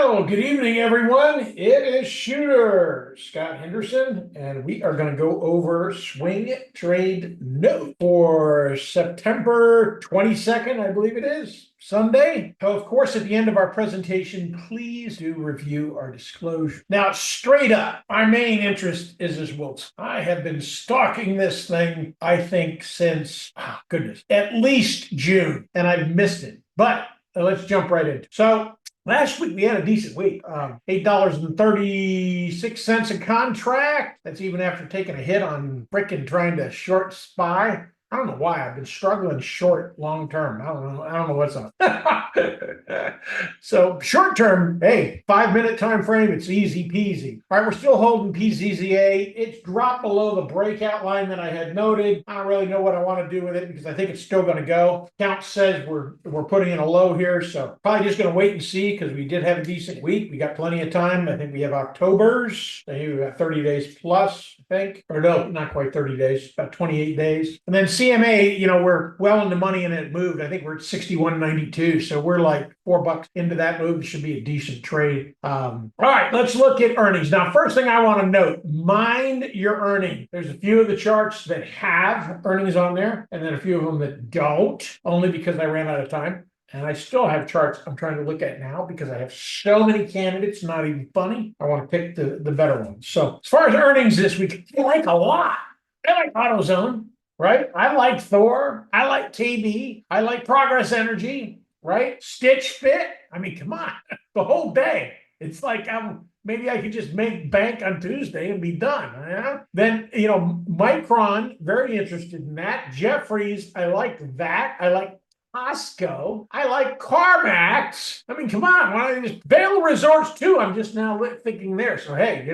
Well, good evening, everyone. It is Shooter Scott Henderson, and we are going to go over swing trade note for September 22nd, I believe it is, Sunday. So, of course, at the end of our presentation, please do review our disclosure. Now, straight up, my main interest is this Wolfspeed. I have been stalking this thing, I think, since, goodness, at least June, and I've missed it. But let's jump right into it. So, last week we had a decent week. $8.36 a contract. That's even after taking a hit on frickin' trying to short SPY. I don't know why I've been struggling short long term. I don't know what's up. So short term, hey, 5-minute time frame, it's easy peasy. All right, we're still holding PZZA. It's dropped below the breakout line that I had noted. I don't really know what I want to do with it because I think it's still going to go. Count says we're putting in a low here, so probably just going to wait and see because we did have a decent week. We got plenty of time. I think we have October's. I think we got 30 days plus, I think. Or no, not quite 30 days, about 28 days. And then CMA, we're well in the money and it moved. I think we're at 61.92. So we're like $4 into that move. It should be a decent trade. All right, let's look at earnings. Now, first thing I want to note, mind your earning. There's a few of the charts that have earnings on there and then a few of them that don't, only because I ran out of time. And I still have charts I'm trying to look at now because I have so many candidates, not even funny. I want to pick the better ones. So as far as earnings this week, I like a lot. I like AutoZone, right? I like Thor. I like KB. I like Progress Energy, right? Stitch Fit. I mean, come on, the whole day. It's like maybe I could just make bank on Tuesday and be done. Yeah? Then, Micron, very interested in that. Jeffries, I like that. I like Costco. I like CarMax. I mean, come on. Why don't you just Vail Resorts too? I'm just now thinking there. So, hey,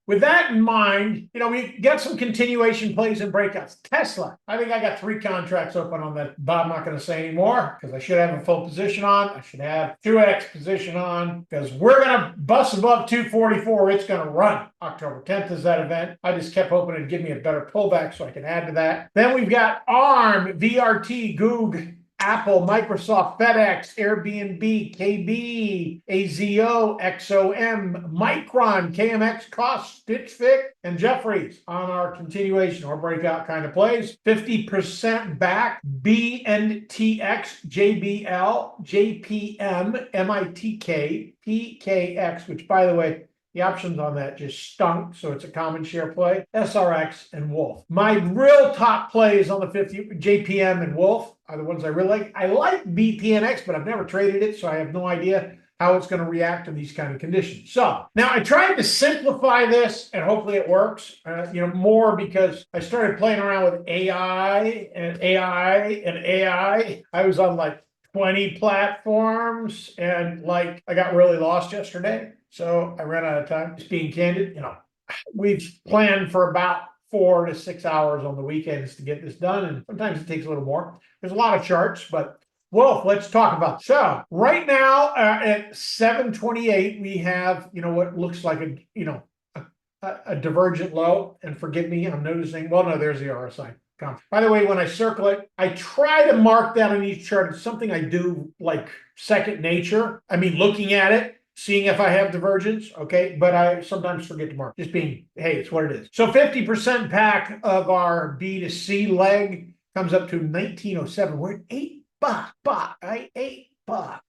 with that in mind, we got some continuation plays and breakouts. Tesla, I think I got 3 contracts open on that, but I'm not going to say anymore because I should have a full position on. I should have 2x position on because we're going to bust above 244. It's going to run. October 10th is that event. I just kept hoping it'd give me a better pullback so I can add to that. Then we've got ARM, VRT, Goog, Apple, Microsoft, FedEx, Airbnb, KB, AZO, XOM, Micron, KMX, Cost, Stitch Fit, and Jeffries on our continuation or breakout kind of plays. 50% back, BNTX, JBL, JPM, MITK, PKX, which by the way, the options on that just stunk, so it's a common share play. SRX and Wolf. My real top plays on the 50, JPM and Wolf are the ones I really like. I like BPNX, but I've never traded it, so I have no idea how it's going to react to these kind of conditions. So now I tried to simplify this, and hopefully it works. More because I started playing around with AI and AI and AI. I was on like 20 platforms, and I got really lost yesterday. So I ran out of time. Just being candid, we've planned for about 4 to 6 hours on the weekends to get this done. And sometimes it takes a little more. There's a lot of charts, but Wolf, let's talk about it. So right now at 728, we have, what looks like a divergent low. And forgive me, I'm noticing, well, no, there's the RSI. By the way, when I circle it, I try to mark that on each chart. It's something I do like second nature. I mean, looking at it, seeing if I have divergence, okay? But I sometimes forget to mark. Just being, hey, it's what it is. So 50% pack of our B to C leg comes up to 1907. We're at $8, right? $8.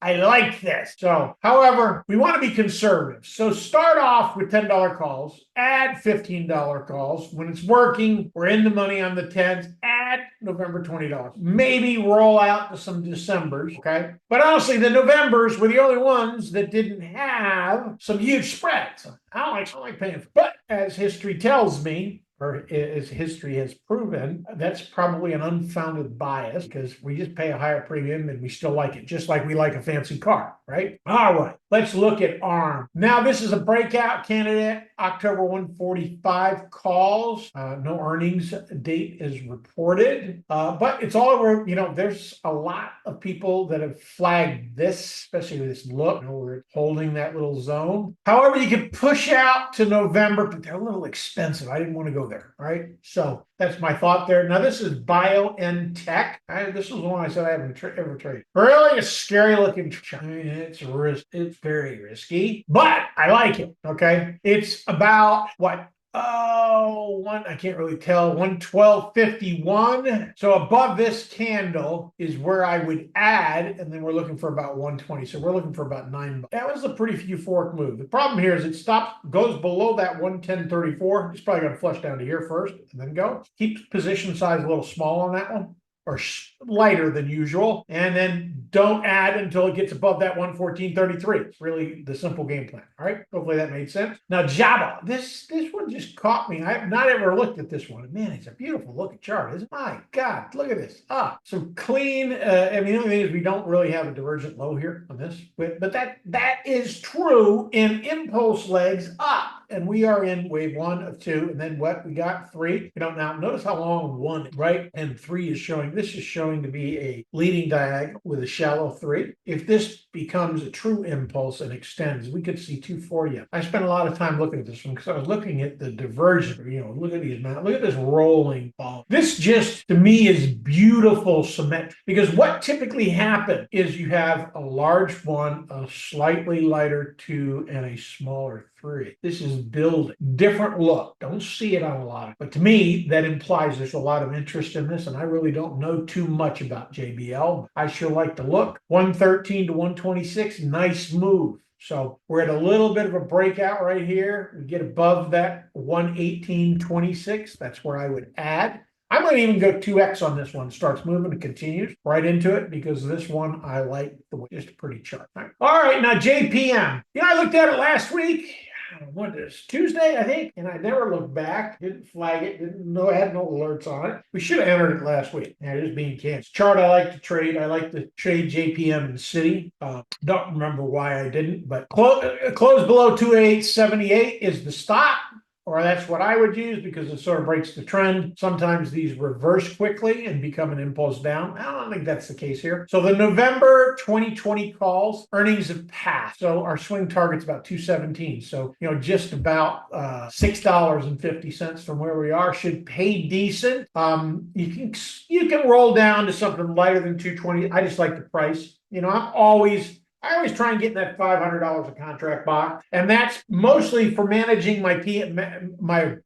I like this. So, however, we want to be conservative. So start off with $10 calls, add $15 calls. When it's working, we're in the money on the 10s, add November $20. Maybe roll out to some Decembers, okay? But honestly, the Novembers were the only ones that didn't have some huge spreads. I don't like paying for it. But as history tells me, or as history has proven, that's probably an unfounded bias because we just pay a higher premium and we still like it, just like we like a fancy car, right? All right, let's look at ARM. Now, this is a breakout candidate, October 145 calls. No earnings date is reported, but it's all over. There's a lot of people that have flagged this, especially this look. We're holding that little zone. However, you can push out to November, but they're a little expensive. I didn't want to go there. All right. So that's my thought there. Now, this is BioNTech. This is the one I said I haven't ever traded. Really a scary looking chart. It's it's very risky, but I like it. Okay. It's about what? I can't really tell, 112.51. So above this candle is where I would add, and then we're looking for about 120. So we're looking for about $9. That was a pretty euphoric move. The problem here is it stops, goes below that 110.34. It's probably going to flush down to here first and then go. Keep position size a little small on that one, or lighter than usual, and then don't add until it gets above that 114.33. It's really the simple game plan. All right, hopefully that made sense. Now Java, this one just caught me. I have not ever looked at this one. Man, it's a beautiful looking chart, isn't it? My God, look at this. Some clean. I mean, the only thing is we don't really have a divergent low here on this, but that is true in impulse legs up. And we are in wave 1 of 2, and then what? We got 3. You know, now notice how long 1, right? And 3 is showing. This is showing to be a leading diagonal with a shallow 3. If this becomes a true impulse and extends, we could see 240. I spent a lot of time looking at this one because I was looking at the divergent. You know, look at these, man. Look at this rolling ball. This just, to me, is beautiful symmetry, because what typically happens is you have a large 1, a slightly lighter 2, and a smaller 3. This is building. Different look. Don't see it on a lot. But to me, that implies there's a lot of interest in this, and I really don't know too much about JBL. I sure like the look. 113 to 126, nice move. So we're at a little bit of a breakout right here. We get above that 118.26. That's where I would add. I might even go 2x on this one. Starts moving and continues right into it, because this one I like the way. Just a pretty chart. All right, now JPM. You know, I looked at it last week. What is Tuesday, I think, and I never looked back, didn't flag it, didn't know, had no alerts on it. We should have entered it last week. Yeah, it is being canceled. Chart I like to trade. I like to trade JPM in the city. Don't remember why I didn't, but close below 288.78 is the stop. Or that's what I would use, because it sort of breaks the trend. Sometimes these reverse quickly and become an impulse down. I don't think that's the case here. So the November 2020 calls, earnings have passed. So our swing target's about 217. So, you know, just about $6.50 from where we are. Should pay decent. You can roll down to something lighter than 220. I just like the price. You know, I always try and get in that $500 a contract box, and that's mostly for managing my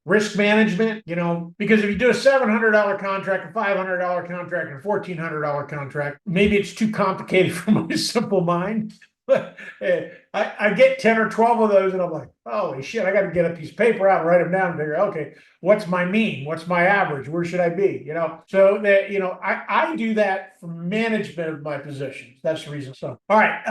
risk management, you know, because if you do a $700 contract, a $500 contract, and a $1,400 contract, maybe it's too complicated for my simple mind. But I get 10 or 12 of those, and I'm like, holy shit, I got to get a piece of paper out and write them down and figure, okay, what's my mean? What's my average? Where should I be? You know, so that, you know, I do that for management of my positions. That's the reason. So, all right.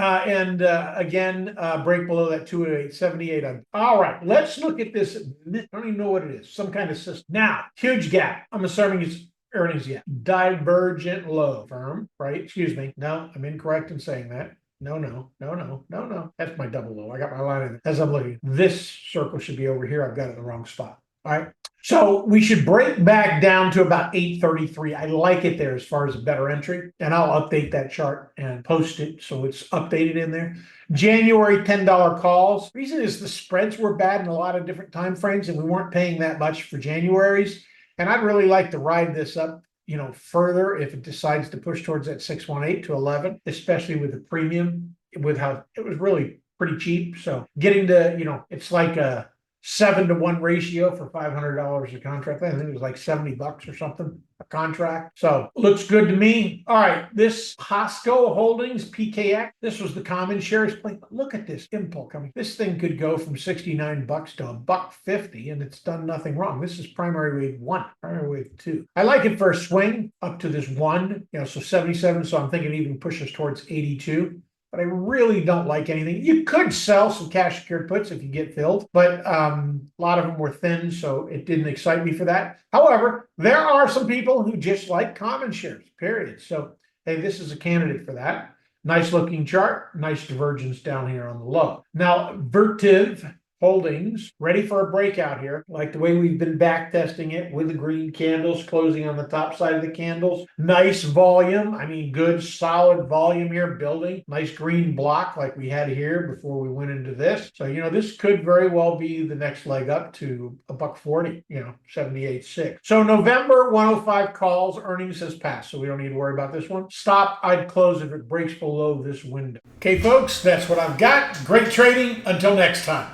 Again, break below that 208.78. All right. Let's look at this. I don't even know what it is. Some kind of system. Now, huge gap. I'm assuming it's earnings yet. Divergent low firm, right? Excuse me. No, I'm incorrect in saying that. No. That's my double low. I got my line in there. As I'm looking, this circle should be over here. I've got it in the wrong spot. All right. So we should break back down to about 833. I like it there as far as a better entry. And I'll update that chart and post it so it's updated in there. January $10 calls. Reason is the spreads were bad in a lot of different time frames, and we weren't paying that much for January's. And I'd really like to ride this up, you know, further if it decides to push towards that 618 to 11, especially with the premium, with how it was really pretty cheap. So getting to, you know, it's like a 7-to-1 ratio for $500 a contract. I think it was like $70 or something a contract. So looks good to me. All right, this Costco Holdings PKX. This was the common shares play. Look at this impulse coming. This thing could go from $69 to $1.50, and it's done nothing wrong. This is primary wave 1, primary wave 2. I like it for a swing up to this 1, you know, so 77. So I'm thinking even pushes towards 82. But I really don't like anything. You could sell some cash secured puts if you get filled, but a lot of them were thin, so it didn't excite me for that. However, there are some people who just like common shares, period. So, hey, this is a candidate for that. Nice looking chart, nice divergence down here on the low. Now, Vertiv holdings, ready for a breakout here, like the way we've been back testing it with the green candles closing on the top side of the candles. Nice volume. I mean, good solid volume here, building. Nice green block like we had here before we went into this. So, this could very well be the next leg up to $1.40, 78.6. So November 105 calls, earnings has passed, so we don't need to worry about this one. Stop, I'd close if it breaks below this window. Okay, folks, that's what I've got. Great trading. Until next time.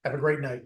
Have a great night.